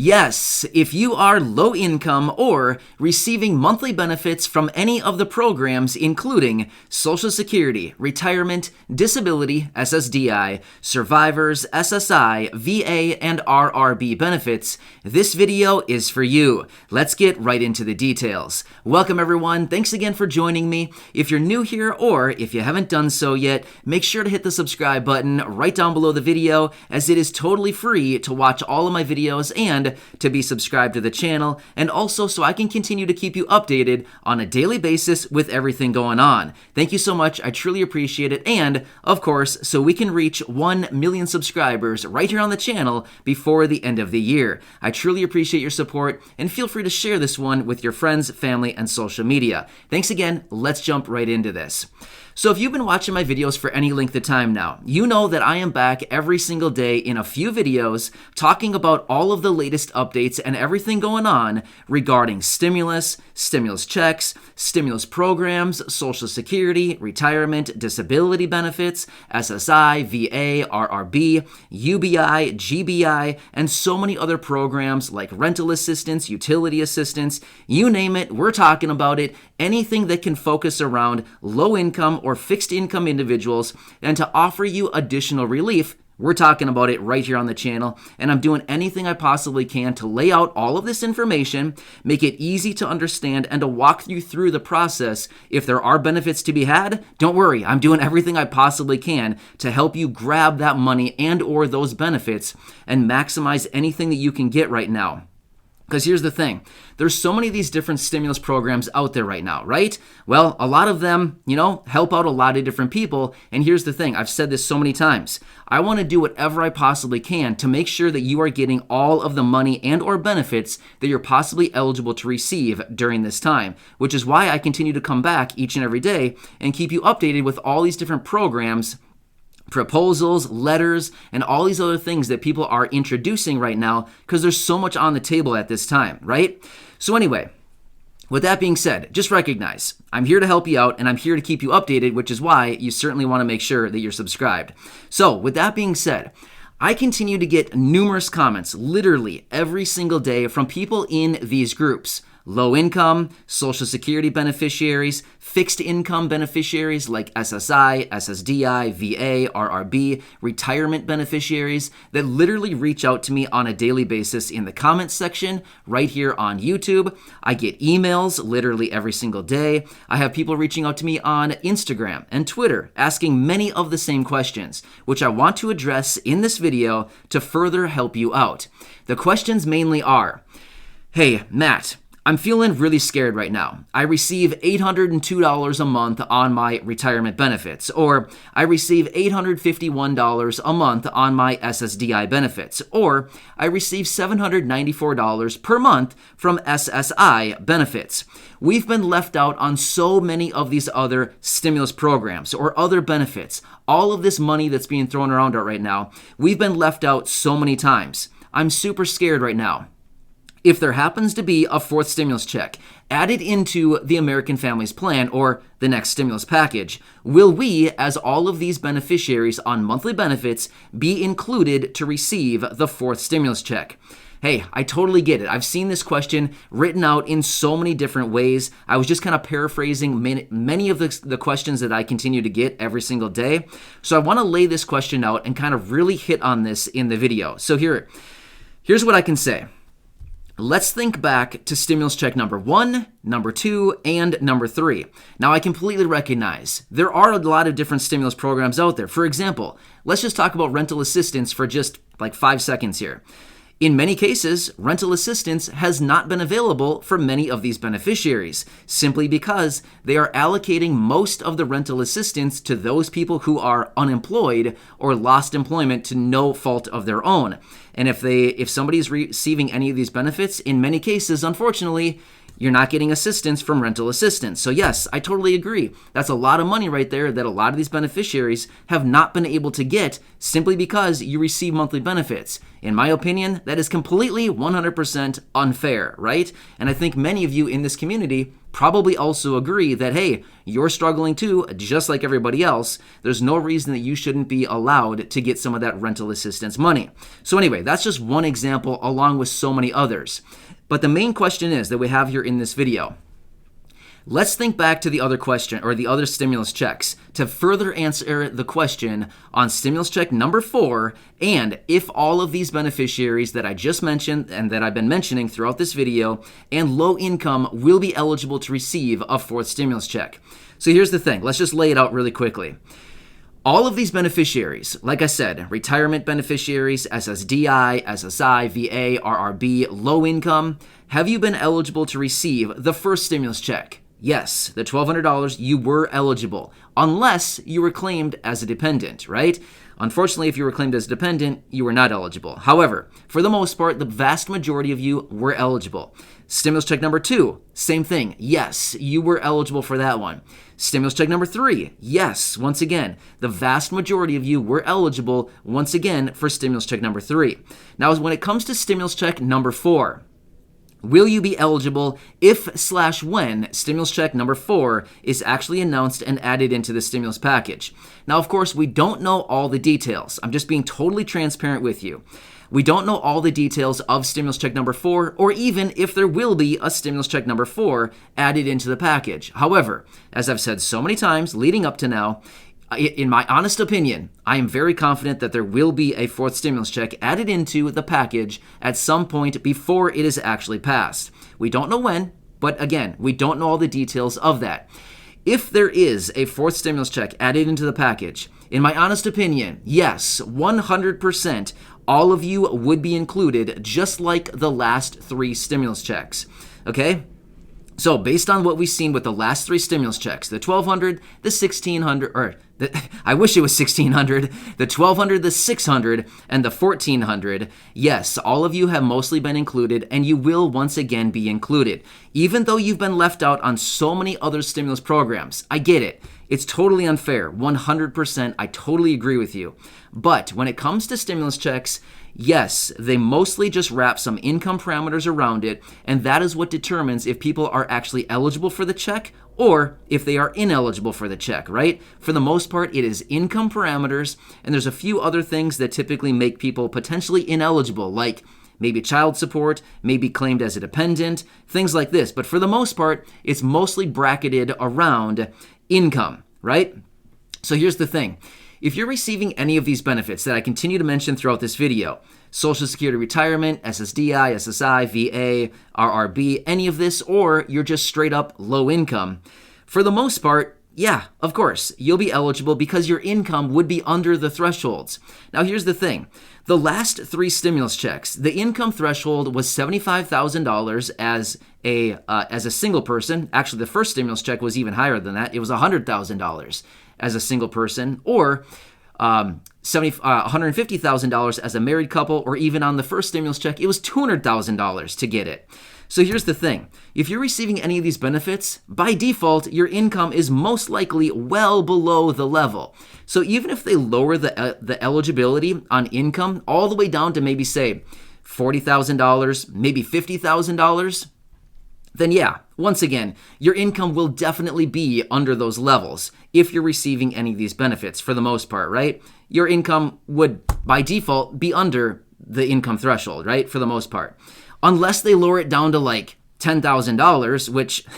Yes, if you are low income or receiving monthly benefits from any of the programs including Social Security, Retirement, Disability, SSDI, Survivors, SSI, VA, and RRB benefits, this video is for you. Let's get right into the details. Welcome everyone, thanks again for joining me. If you're new here or if you haven't done so yet, make sure to hit the subscribe button right down below the video, as it is totally free to watch all of my videos and to be subscribed to the channel, and also so I can continue to keep you updated on a daily basis with everything going on. Thank you so much, I truly appreciate it, and of course, so we can reach 1 million subscribers right here on the channel before the end of the year. I truly appreciate your support, and feel free to share this one with your friends, family, and social media. Thanks again, let's jump right into this. So if you've been watching my videos for any length of time now, you know that I am back every single day in a few videos talking about all of the latest updates and everything going on regarding stimulus, stimulus checks, stimulus programs, Social Security, retirement, disability benefits, SSI, VA, RRB, UBI, GBI, and so many other programs like rental assistance, utility assistance, you name it, we're talking about it. Anything that can focus around low income or fixed income individuals and to offer you additional relief, we're talking about it right here on the channel, and I'm doing anything I possibly can to lay out all of this information, make it easy to understand, and to walk you through the process. If there are benefits to be had, don't worry, I'm doing everything I possibly can to help you grab that money and or those benefits and maximize anything that you can get right now. Because here's the thing, there's so many of these different stimulus programs out there right now, right? Well, a lot of them, help out a lot of different people. And here's the thing, I've said this so many times. I want to do whatever I possibly can to make sure that you are getting all of the money and or benefits that you're possibly eligible to receive during this time, which is why I continue to come back each and every day and keep you updated with all these different programs, proposals, letters, and all these other things that people are introducing right now, because there's so much on the table at this time, right? So anyway, with that being said, just recognize I'm here to help you out and I'm here to keep you updated, which is why you certainly want to make sure that you're subscribed. So with that being said, I continue to get numerous comments literally every single day from people in these groups. Low income, Social Security beneficiaries, fixed income beneficiaries like SSI, SSDI, VA, RRB, retirement beneficiaries that literally reach out to me on a daily basis in the comments section right here on YouTube. I get emails literally every single day. I have people reaching out to me on Instagram and Twitter asking many of the same questions, which I want to address in this video to further help you out. The questions mainly are, hey, Matt, I'm feeling really scared right now. I receive $802 a month on my retirement benefits, or I receive $851 a month on my SSDI benefits, or I receive $794 per month from SSI benefits. We've been left out on so many of these other stimulus programs or other benefits. All of this money that's being thrown around right now, we've been left out so many times. I'm super scared right now. If there happens to be a fourth stimulus check added into the American Families Plan or the next stimulus package, will we, as all of these beneficiaries on monthly benefits, be included to receive the fourth stimulus check? Hey, I totally get it. I've seen this question written out in so many different ways. I was just kind of paraphrasing many of the questions that I continue to get every single day. So I want to lay this question out and kind of really hit on this in the video. So here's what I can say. Let's think back to stimulus check number 1, number 2, and number 3. Now, I completely recognize there are a lot of different stimulus programs out there. For example, let's just talk about rental assistance for just like 5 seconds here. In many cases, rental assistance has not been available for many of these beneficiaries, simply because they are allocating most of the rental assistance to those people who are unemployed or lost employment to no fault of their own. And if somebody is receiving any of these benefits, in many cases, unfortunately, you're not getting assistance from rental assistance. So yes, I totally agree. That's a lot of money right there that a lot of these beneficiaries have not been able to get simply because you receive monthly benefits. In my opinion, that is completely 100% unfair, right? And I think many of you in this community probably also agree that, hey, you're struggling too, just like everybody else. There's no reason that you shouldn't be allowed to get some of that rental assistance money. So anyway, that's just one example along with so many others. But the main question is that we have here in this video. Let's think back to the other question or the other stimulus checks to further answer the question on stimulus check number 4 and if all of these beneficiaries that I just mentioned and that I've been mentioning throughout this video and low income will be eligible to receive a 4th stimulus check. So here's the thing. Let's just lay it out really quickly. All of these beneficiaries, like I said, retirement beneficiaries, SSDI, SSI, VA, RRB, low income, have you been eligible to receive the first stimulus check? Yes, the $1,200, you were eligible, unless you were claimed as a dependent, right? Unfortunately, if you were claimed as a dependent, you were not eligible. However, for the most part, the vast majority of you were eligible. Stimulus check number 2, same thing. Yes, you were eligible for that one. Stimulus check number 3, yes, once again, the vast majority of you were eligible, once again, for stimulus check number 3. Now, when it comes to stimulus check number 4, will you be eligible if/when stimulus check number 4 is actually announced and added into the stimulus package? Now, of course, we don't know all the details. I'm just being totally transparent with you. We don't know all the details of stimulus check number 4 or even if there will be a stimulus check number 4 added into the package. However, as I've said so many times leading up to now, in my honest opinion, I am very confident that there will be a 4th stimulus check added into the package at some point before it is actually passed. We don't know when, but again, we don't know all the details of that. If there is a 4th stimulus check added into the package, in my honest opinion, yes, 100%, all of you would be included just like the last 3 stimulus checks, okay? So based on what we've seen with the last 3 stimulus checks, the $1,200, the $1,600, I wish it was $1,600, the $1,200, the $600, and the $1,400, yes, all of you have mostly been included and you will once again be included. Even though you've been left out on so many other stimulus programs, I get it. It's totally unfair, 100%, I totally agree with you. But when it comes to stimulus checks, yes, they mostly just wrap some income parameters around it, and that is what determines if people are actually eligible for the check or if they are ineligible for the check, right? For the most part, it is income parameters, and there's a few other things that typically make people potentially ineligible, like maybe child support, maybe claimed as a dependent, things like this. But for the most part, it's mostly bracketed around income, right? So here's the thing. If you're receiving any of these benefits that I continue to mention throughout this video, Social Security retirement, SSDI, SSI, VA, RRB, any of this, or you're just straight up low income, for the most part, yeah, of course, you'll be eligible because your income would be under the thresholds. Now, here's the thing. The last 3 stimulus checks, the income threshold was $75,000 as a single person. Actually, the first stimulus check was even higher than that. It was $100,000 as a single person, or $150,000 as a married couple, or even on the first stimulus check, it was $200,000 to get it. So here's the thing. If you're receiving any of these benefits, by default, your income is most likely well below the level. So even if they lower the eligibility on income all the way down to maybe, say, $40,000, maybe $50,000, then yeah, once again, your income will definitely be under those levels if you're receiving any of these benefits for the most part, right? Your income would, by default, be under the income threshold, right, for the most part. Unless they lower it down to like $10,000, which I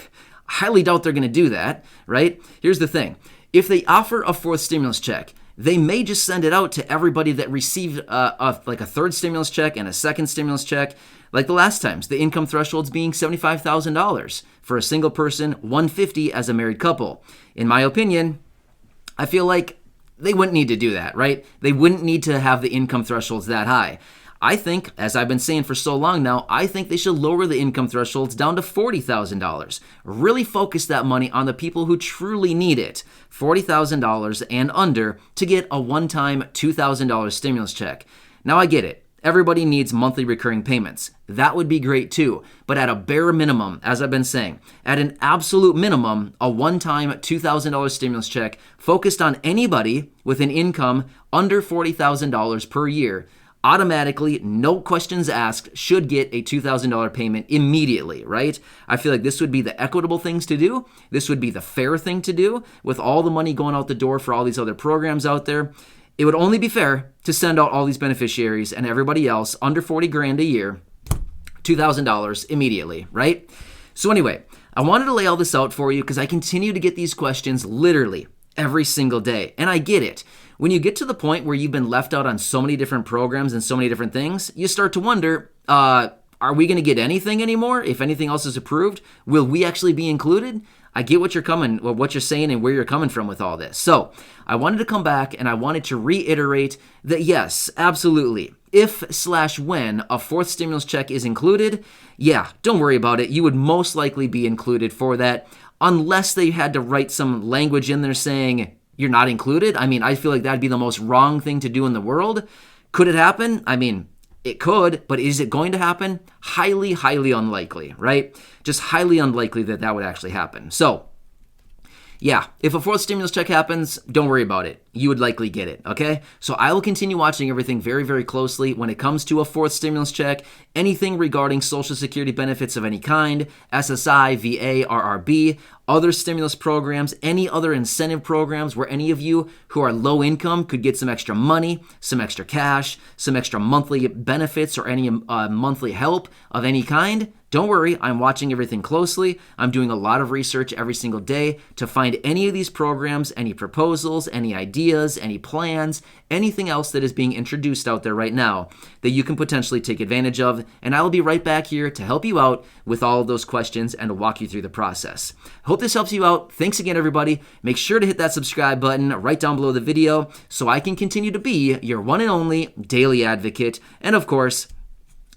highly doubt they're going to do that, right? Here's the thing. If they offer a 4th stimulus check, they may just send it out to everybody that received like a 3rd stimulus check and a 2nd stimulus check. Like the last times, the income thresholds being $75,000 for a single person, $150,000 as a married couple. In my opinion, I feel like they wouldn't need to do that, right? They wouldn't need to have the income thresholds that high. I think, as I've been saying for so long now, I think they should lower the income thresholds down to $40,000. Really focus that money on the people who truly need it, $40,000 and under, to get a one-time $2,000 stimulus check. Now I get it. Everybody needs monthly recurring payments. That would be great too. But at a bare minimum, as I've been saying, at an absolute minimum, a one-time $2,000 stimulus check focused on anybody with an income under $40,000 per year, automatically, no questions asked, should get a $2,000 payment immediately, right? I feel like this would be the equitable things to do. This would be the fair thing to do with all the money going out the door for all these other programs out there. It would only be fair to send out all these beneficiaries and everybody else under 40 grand a year, $2,000 immediately, right? So anyway, I wanted to lay all this out for you because I continue to get these questions literally every single day. And I get it. When you get to the point where you've been left out on so many different programs and so many different things, you start to wonder, are we going to get anything anymore? If anything else is approved, will we actually be included? I get what you're saying and where you're coming from with all this. So I wanted to come back and I wanted to reiterate that yes, absolutely. If/when a fourth stimulus check is included, yeah, don't worry about it. You would most likely be included for that unless they had to write some language in there saying you're not included. I mean, I feel like that'd be the most wrong thing to do in the world. Could it happen? I mean, it could, but is it going to happen? Highly, highly unlikely, right? Just highly unlikely that that would actually happen. So, yeah, if a fourth stimulus check happens, don't worry about it. You would likely get it, okay? So I will continue watching everything very, very closely when it comes to a fourth stimulus check, anything regarding Social Security benefits of any kind, SSI, VA, RRB, other stimulus programs, any other incentive programs where any of you who are low income could get some extra money, some extra cash, some extra monthly benefits or any monthly help of any kind. Don't worry, I'm watching everything closely. I'm doing a lot of research every single day to find any of these programs, any proposals, any ideas, any plans, anything else that is being introduced out there right now that you can potentially take advantage of. And I will be right back here to help you out with all of those questions and to walk you through the process. Hope this helps you out. Thanks again, everybody. Make sure to hit that subscribe button right down below the video so I can continue to be your one and only daily advocate. And of course,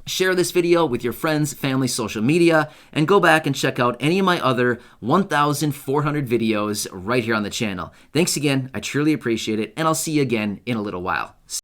share this video with your friends, family, social media, and go back and check out any of my other 1,400 videos right here on the channel. Thanks again. I truly appreciate it, and I'll see you again in a little while.